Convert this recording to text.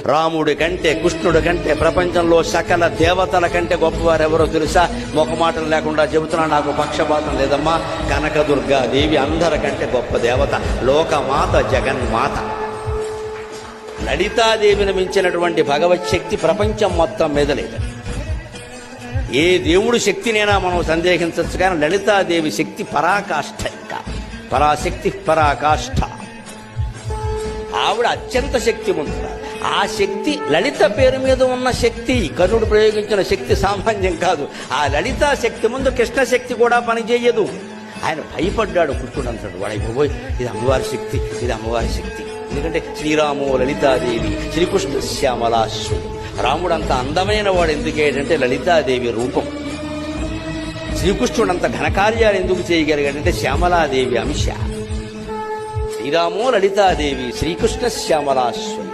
రాముడి కంటే కృష్ణుడి కంటే ప్రపంచంలో సకల దేవతల కంటే గొప్పవారు ఎవరో తెలుసా? మొఖమాటలు లేకుండా చెబుతున్నా, నాకు పక్షపాతం లేదమ్మా. కనకదుర్గాదేవి అందరికంటే గొప్ప దేవత, లోకమాత, జగన్మాత. లలితాదేవిని మించినటువంటి భగవత్ శక్తి ప్రపంచం మొత్తం మీద లేదు. ఏ దేవుడి శక్తినైనా మనం సందేహించవచ్చు, కానీ లలితాదేవి శక్తి పరాకాష్ఠ. ఇంకా పరాశక్తి పరాకాష్ఠ. ఆవిడ అత్యంత శక్తివంతుడు. ఆ శక్తి లలిత పేరు మీద ఉన్న శక్తి, కర్ణుడు ప్రయోగించిన శక్తి సామాన్యం కాదు. ఆ లలితా శక్తి ముందు కృష్ణ శక్తి కూడా పనిచేయదు. ఆయన భయపడ్డాడు. కృష్ణుడు అంటాడు, వాడైపోయి ఇది అమ్మవారి శక్తి, ఇది అమ్మవారి శక్తి. ఎందుకంటే శ్రీరామో లలితాదేవి శ్రీకృష్ణ శ్యామలాశ్రుడు. రాముడు అంత అందమైన వాడు ఎందుకేంటంటే లలితాదేవి రూపం. శ్రీకృష్ణుడు అంత ఘనకార్యాలు ఎందుకు చేయగలిగాడంటే శ్యామలాదేవి అంశ. శ్రీరామో లలితాదేవి శ్రీకృష్ణ శ్యామలాశ్రుడు.